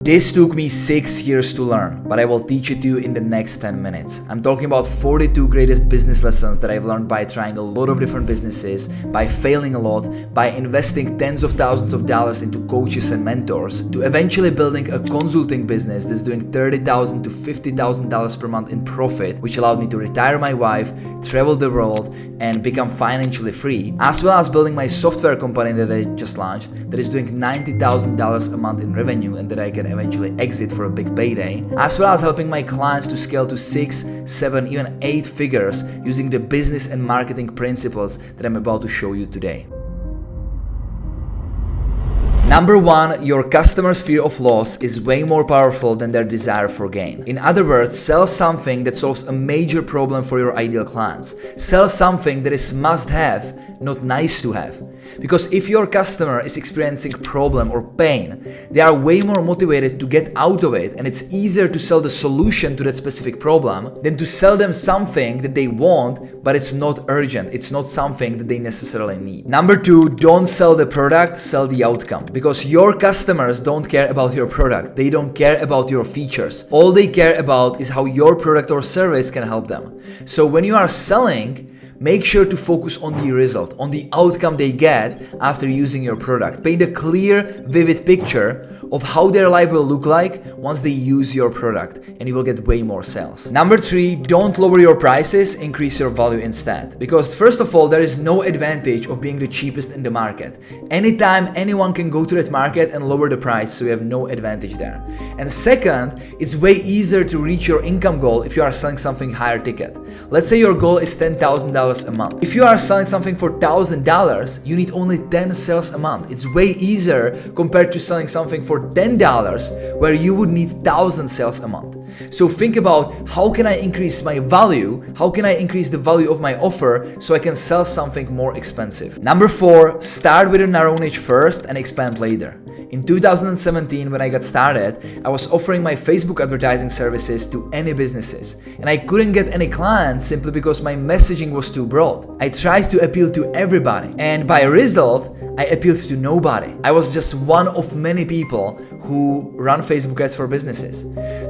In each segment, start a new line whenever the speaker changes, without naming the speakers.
This took me 6 years to learn, but I will teach it to you in the next 10 minutes. I'm talking about 42 greatest business lessons that I've learned by trying a lot of different businesses, by failing a lot, by investing tens of thousands of dollars into coaches and mentors, to eventually building a consulting business that's doing $30,000 to $50,000 per month in profit, which allowed me to retire my wife, travel the world, and become financially free, as well as building my software company that I just launched that is doing $90,000 a month in revenue and that I can eventually exit for a big payday, as well as helping my clients to scale to 6, 7, even 8 figures using the business and marketing principles that I'm about to show you today. Number 1, your customer's fear of loss is way more powerful than their desire for gain. In other words, sell something that solves a major problem for your ideal clients. Sell something that is must-have, not nice to have. Because if your customer is experiencing problem or pain, they are way more motivated to get out of it, and it's easier to sell the solution to that specific problem than to sell them something that they want, but it's not urgent. It's not something that they necessarily need. Number 2, don't sell the product, sell the outcome. Because your customers don't care about your product. They don't care about your features. All they care about is how your product or service can help them. So when you are selling, make sure to focus on the result, on the outcome they get after using your product. Paint a clear, vivid picture of how their life will look like once they use your product, and you will get way more sales. Number 3, don't lower your prices, increase your value instead. Because first of all, there is no advantage of being the cheapest in the market. Anytime anyone can go to that market and lower the price, so you have no advantage there. And second, it's way easier to reach your income goal if you are selling something higher ticket. Let's say your goal is $10,000 a month. If you are selling something for $1,000, you need only 10 sales a month. It's way easier compared to selling something for $10 where you would need 1,000 sales a month. So think about, how can I increase my value? How can I increase the value of my offer so I can sell something more expensive? Number 4, start with a narrow niche first and expand later. In 2017, when I got started, I was offering my Facebook advertising services to any businesses, and I couldn't get any clients simply because my messaging was too broad. I tried to appeal to everybody, and by result, I appealed to nobody. I was just one of many people who run Facebook ads for businesses.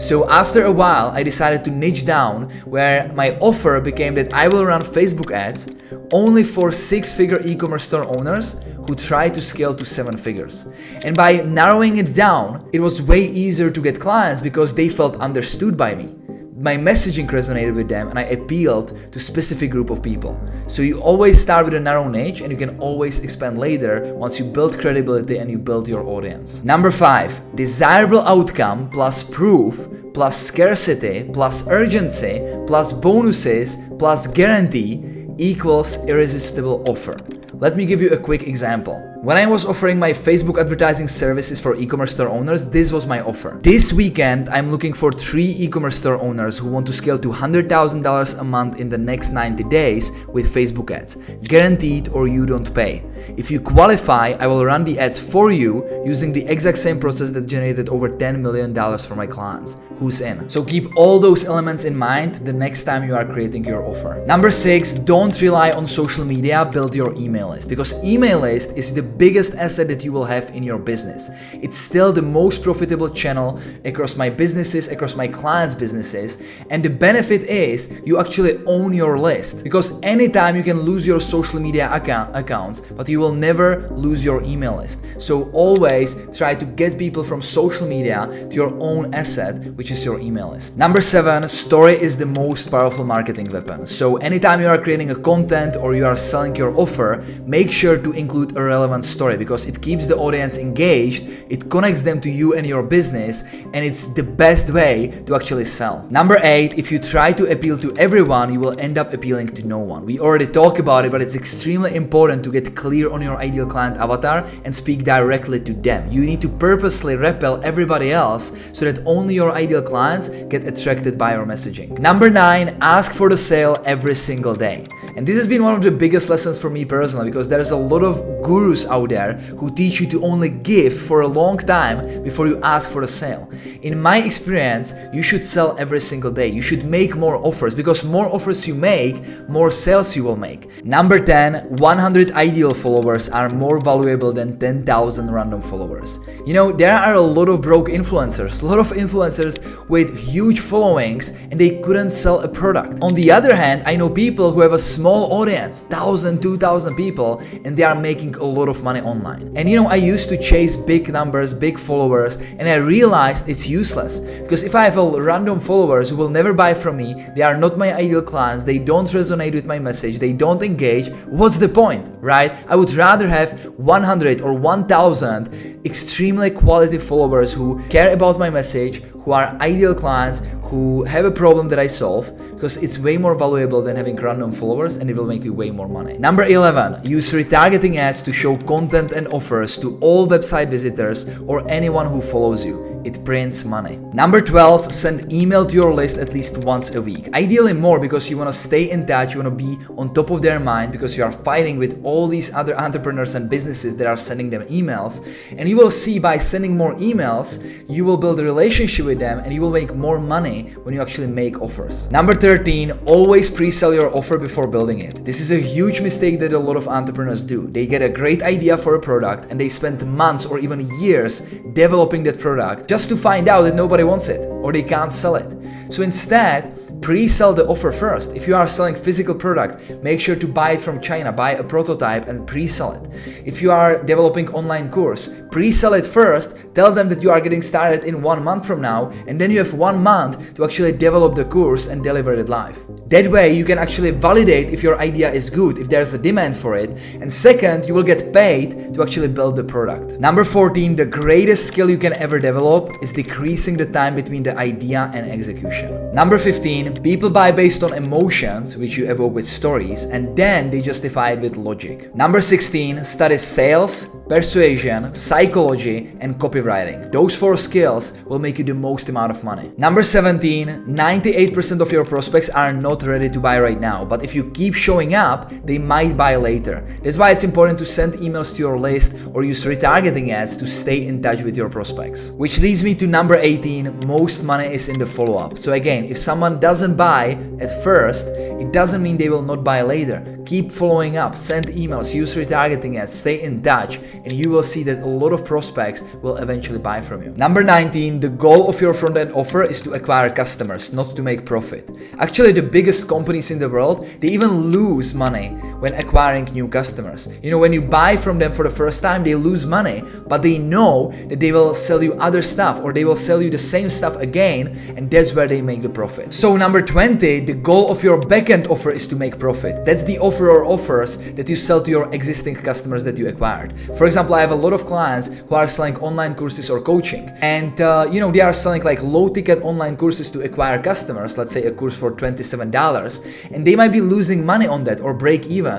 So after a while, I decided to niche down, where my offer became that I will run Facebook ads only for 6-figure e-commerce store owners who try to scale to 7 figures. And by narrowing it down, it was way easier to get clients because they felt understood by me. My messaging resonated with them, and I appealed to a specific group of people. So you always start with a narrow niche, and you can always expand later once you build credibility and you build your audience. Number 5, desirable outcome plus proof plus scarcity plus urgency plus bonuses plus guarantee equals irresistible offer. Let me give you a quick example. When I was offering my Facebook advertising services for e-commerce store owners, this was my offer. This weekend, I'm looking for 3 e-commerce store owners who want to scale to $100,000 a month in the next 90 days with Facebook ads. Guaranteed, or you don't pay. If you qualify, I will run the ads for you using the exact same process that generated over $10 million for my clients. Who's in? So keep all those elements in mind the next time you are creating your offer. Number 6, don't rely on social media, build your email list. Because email list is the biggest asset that you will have in your business. It's still the most profitable channel across my businesses, across my clients' businesses, and the benefit is you actually own your list, because anytime you can lose your social media accounts, but you will never lose your email list. So always try to get people from social media to your own asset, which is your email list. Number 7, story is the most powerful marketing weapon. So anytime you are creating a content or you are selling your offer, make sure to include a relevant story, because it keeps the audience engaged, it connects them to you and your business, and it's the best way to actually sell. Number 8, if you try to appeal to everyone, you will end up appealing to no one. We already talked about it, but it's extremely important to get clear on your ideal client avatar and speak directly to them. You need to purposely repel everybody else so that only your ideal clients get attracted by your messaging. Number 9, ask for the sale every single day. And this has been one of the biggest lessons for me personally, because there's a lot of gurus out there who teach you to only give for a long time before you ask for a sale. In my experience, you should sell every single day. You should make more offers, because more offers you make, more sales you will make. Number 10, 100 ideal followers are more valuable than 10,000 random followers. You know, there are a lot of broke influencers, a lot of influencers with huge followings, and they couldn't sell a product. On the other hand, I know people who have a small audience, 1,000, 2,000 people, and they are making a lot of money online. And you know, I used to chase big numbers, big followers, and I realized it's useless. Because if I have a random followers who will never buy from me, they are not my ideal clients, they don't resonate with my message, they don't engage, what's the point, right? I would rather have 100 or 1,000 extremely quality followers who care about my message, who are ideal clients, who have a problem that I solve, because it's way more valuable than having random followers, and it will make you way more money. Number 11, use retargeting ads to show content and offers to all website visitors or anyone who follows you. It prints money. Number 12, send email to your list at least once a week. Ideally more, because you want to stay in touch, you want to be on top of their mind, because you are fighting with all these other entrepreneurs and businesses that are sending them emails. And you will see, by sending more emails, you will build a relationship with them and you will make more money when you actually make offers. Number 13, always pre-sell your offer before building it. This is a huge mistake that a lot of entrepreneurs do. They get a great idea for a product and they spend months or even years developing that product just to find out that nobody wants it or they can't sell it. So instead, pre-sell the offer first. If you are selling physical product, make sure to buy it from China, buy a prototype and pre-sell it. If you are developing online course, pre-sell it first, tell them that you are getting started in 1 month from now, and then you have 1 month to actually develop the course and deliver it live. That way you can actually validate if your idea is good, if there's a demand for it, and second, you will get paid to actually build the product. Number 14, the greatest skill you can ever develop is decreasing the time between the idea and execution. Number 15, people buy based on emotions, which you evoke with stories, and then they justify it with logic. Number 16, study sales, persuasion, psychology, and copywriting. Those 4 skills will make you the most amount of money. Number 17, 98% of your prospects are not ready to buy right now, but if you keep showing up, they might buy later. That's why it's important to send emails to your list or use retargeting ads to stay in touch with your prospects. Which leads me to number 18, most money is in the follow-up. So again, if someone doesn't buy at first, it doesn't mean they will not buy later. Keep following up, send emails, use retargeting ads, stay in touch, and you will see that a lot of prospects will eventually buy from you. Number 19, the goal of your front-end offer is to acquire customers, not to make profit. Actually, the biggest companies in the world, they even lose money when acquiring new customers. You know, when you buy from them for the first time, they lose money, but they know that they will sell you other stuff or they will sell you the same stuff again, and that's where they make the profit. So number 20, the goal of your backend offer is to make profit. That's the offer or offers that you sell to your existing customers that you acquired. For example, I have a lot of clients who are selling online courses or coaching, and they are selling like low ticket online courses to acquire customers, let's say a course for $27, and they might be losing money on that or break even,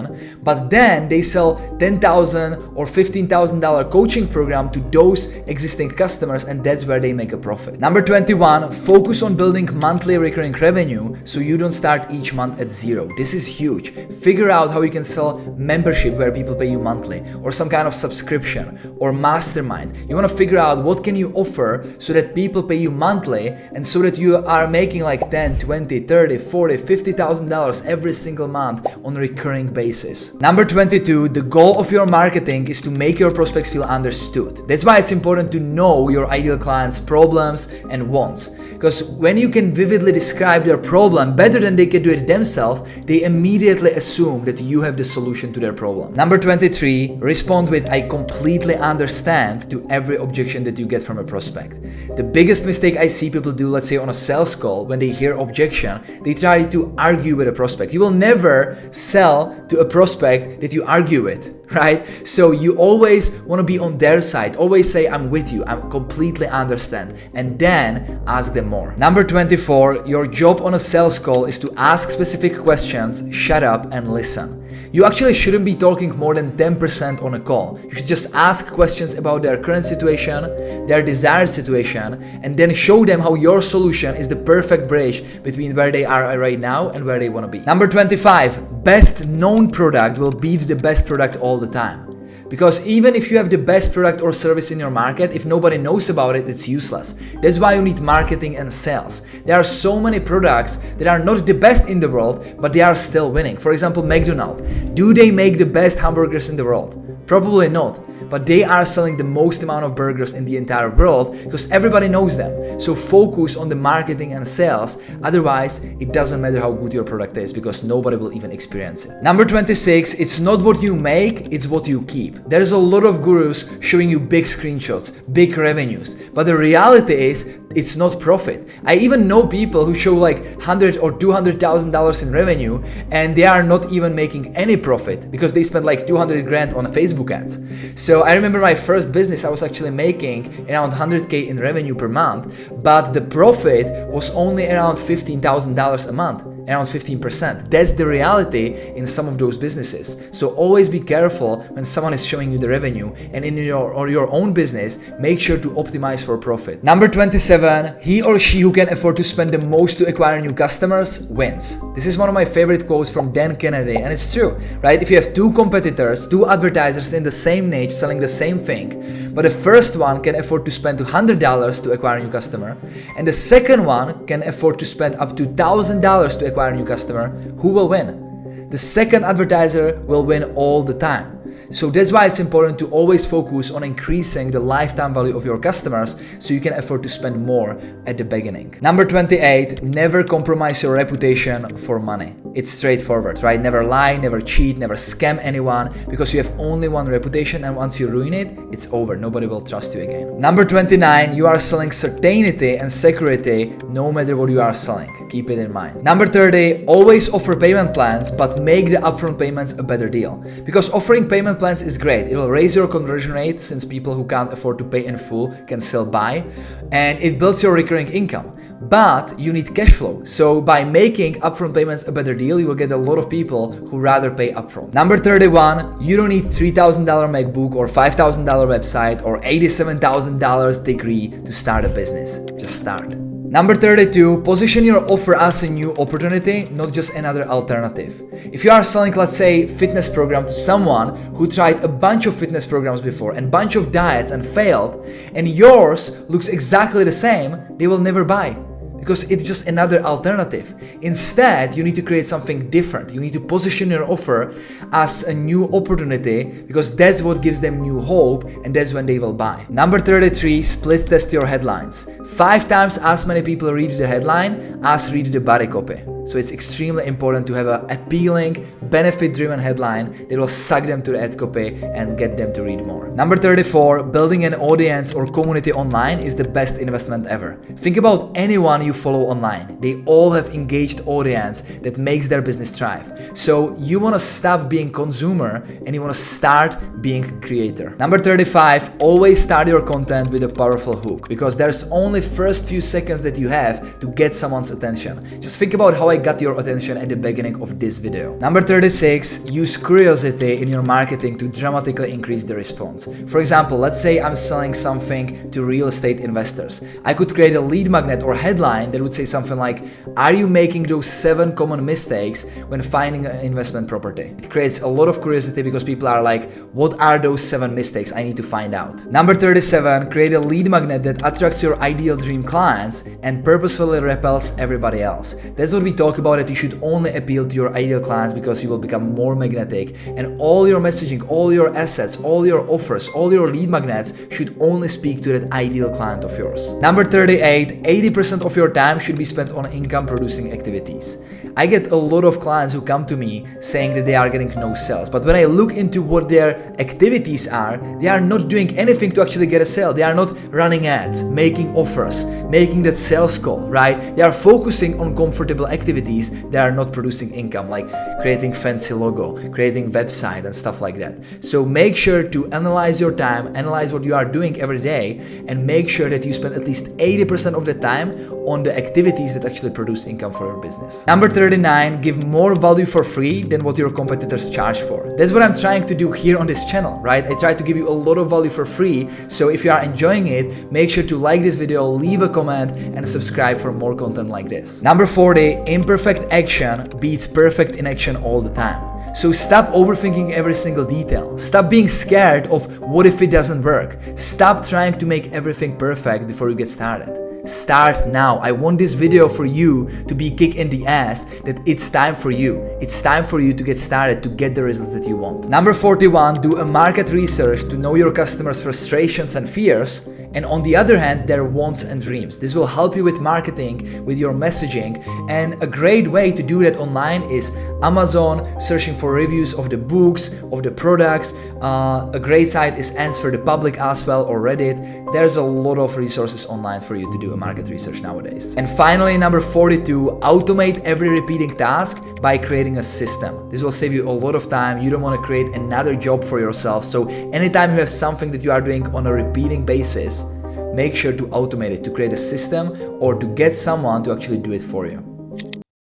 but then they sell $10,000 or $15,000 coaching program to those existing customers, and that's where they make a profit. Number 21, focus on building monthly recurring revenue so you don't start each month at zero. This is huge. Figure out how you can sell membership where people pay you monthly, or some kind of subscription or mastermind. You want to figure out what can you offer so that people pay you monthly, and so that you are making like 10, 20, 30, 40, $50,000 every single month on a recurring basis. Number 22, the goal of your marketing is to make your prospects feel understood. That's why it's important to know your ideal clients' problems and wants. Because when you can vividly describe their problem better than they can do it themselves, they immediately assume that you have the solution to their problem. Number 23, respond with "I completely understand" to every objection that you get from a prospect. The biggest mistake I see people do, let's say on a sales call, when they hear objection, they try to argue with a prospect. You will never sell to a prospect that you argue with, right? So you always want to be on their side. Always say, "I'm with you, I completely understand," and then ask them more. Number 24, your job on a sales call is to ask specific questions, shut up and listen. You actually shouldn't be talking more than 10% on a call. You should just ask questions about their current situation, their desired situation, and then show them how your solution is the perfect bridge between where they are right now and where they want to be. Number 25, best known product will beat the best product all the time. Because even if you have the best product or service in your market, if nobody knows about it, it's useless. That's why you need marketing and sales. There are so many products that are not the best in the world, but they are still winning. For example, McDonald's. Do they make the best hamburgers in the world? Probably not. But they are selling the most amount of burgers in the entire world because everybody knows them. So focus on the marketing and sales. Otherwise, it doesn't matter how good your product is because nobody will even experience it. Number 26, it's not what you make, it's what you keep. There's a lot of gurus showing you big screenshots, big revenues. But the reality is, it's not profit. I even know people who show like $100,000 or $200,000 in revenue and they are not even making any profit because they spent like 200 grand on Facebook ads. So I remember my first business, I was actually making around 100K in revenue per month, but the profit was only around $15,000 a month. Around 15%. That's the reality in some of those businesses. So always be careful when someone is showing you the revenue, and in your own business, make sure to optimize for profit. Number 27, he or she who can afford to spend the most to acquire new customers wins. This is one of my favorite quotes from Dan Kennedy, and it's true, right? If you have two competitors, two advertisers in the same niche selling the same thing, but the first one can afford to spend $200 to acquire a new customer, and the second one can afford to spend up to $1,000 to acquire a new customer, who will win? The second advertiser will win all the time. So that's why it's important to always focus on increasing the lifetime value of your customers so you can afford to spend more at the beginning. Number 28, never compromise your reputation for money. It's straightforward, right? Never lie, never cheat, never scam anyone because you have only one reputation, and once you ruin it, it's over. Nobody will trust you again. Number 29, you are selling certainty and security no matter what you are selling. Keep it in mind. Number 30, always offer payment plans, but make the upfront payments a better deal. Because offering payment plans is great. It will raise your conversion rate since people who can't afford to pay in full can still buy, and it builds your recurring income. But you need cash flow. So by making upfront payments a better deal, you will get a lot of people who rather pay upfront. Number 31, you don't need $3,000 MacBook or $5,000 website or $87,000 degree to start a business. Just start. Number 32, position your offer as a new opportunity, not just another alternative. If you are selling, let's say, fitness program to someone who tried a bunch of fitness programs before and bunch of diets and failed, and yours looks exactly the same, they will never buy. Because it's just another alternative. Instead, you need to create something different. You need to position your offer as a new opportunity because that's what gives them new hope, and that's when they will buy. Number 33, split test your headlines. 5 times as many people read the headline as read the body copy. So it's extremely important to have an appealing, benefit-driven headline that will suck them to the ad copy and get them to read more. Number 34, building an audience or community online is the best investment ever. Think about anyone you follow online. They all have engaged audience that makes their business thrive. So you want to stop being consumer and you want to start being creator. Number 35, always start your content with a powerful hook because there's only first few seconds that you have to get someone's attention. Just think about how I got your attention at the beginning of this video. Number 36, use curiosity in your marketing to dramatically increase the response. For example, let's say I'm selling something to real estate investors. I could create a lead magnet or headline that would say something like, are you making those 7 common mistakes when finding an investment property? It creates a lot of curiosity because people are like, what are those 7 mistakes? I need to find out. Number 37, create a lead magnet that attracts your ideal dream clients and purposefully repels everybody else. That's what we talk about, that you should only appeal to your ideal clients because you will become more magnetic, and all your messaging, all your assets, all your offers, all your lead magnets should only speak to that ideal client of yours. Number 38, 80% of your time should be spent on income producing activities. I get a lot of clients who come to me saying that they are getting no sales, but when I look into what their activities are, they are not doing anything to actually get a sale. They are not running ads, making offers, making that sales call, right? They are focusing on comfortable activities that are not producing income, like creating fancy logo, creating website and stuff like that. So make sure to analyze your time, analyze what you are doing every day, and make sure that you spend at least 80% of the time on the activities that actually produce income for your business. Number 39, give more value for free than what your competitors charge for. That's what I'm trying to do here on this channel, right? I try to give you a lot of value for free. So if you are enjoying it, make sure to like this video, leave a comment, and subscribe for more content like this. Number 40, imperfect action beats perfect inaction all the time. So stop overthinking every single detail. Stop being scared of what if it doesn't work. Stop trying to make everything perfect before you get started. Start now. I want this video for you to be a kick in the ass that it's time for you. It's time for you to get started to get the results that you want. Number 41, do a market research to know your customers' frustrations and fears, and on the other hand, their wants and dreams. This will help you with marketing, with your messaging, and a great way to do that online is Amazon, searching for reviews of the books, of the products. A great site is Answer the Public as well, or Reddit. There's a lot of resources online for you to do a market research nowadays. And finally, number 42, automate every repeating task by creating a system. This will save you a lot of time. You don't want to create another job for yourself. So anytime you have something that you are doing on a repeating basis, make sure to automate it, to create a system or to get someone to actually do it for you.